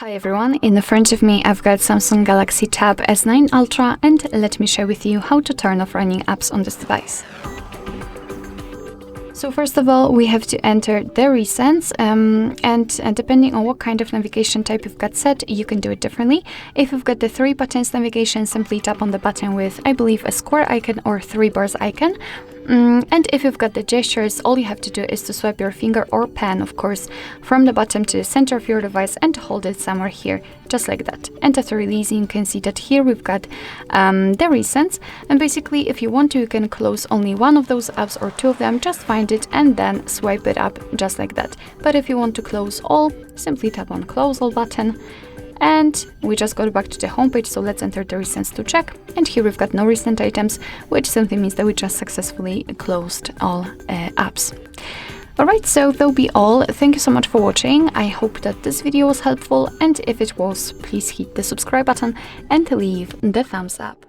Hi everyone, in the front of me I've got Samsung Galaxy Tab S9 Ultra, and let me share with you how to turn off running apps on this device. So first of all, we have to enter the recents, and depending on what kind of navigation type you've got set, you can do it differently. If you've got the 3 buttons navigation, simply tap on the button with, I believe, a square icon or 3 bars icon. And if you've got the gestures, all you have to do is to swipe your finger or pen, of course, from the bottom to the center of your device and hold it somewhere here, just like that. And after releasing, you can see that here we've got the recents. And basically, if you want to, you can close only one of those apps or 2 of them, just find it and then swipe it up just like that. But if you want to close all, simply tap on Close All button. And we just got back to the homepage, so let's enter the recents to check. And here we've got no recent items, which simply means that we just successfully closed all apps. Alright, so that'll be all. Thank you so much for watching. I hope that this video was helpful, and if it was, please hit the subscribe button and leave the thumbs up.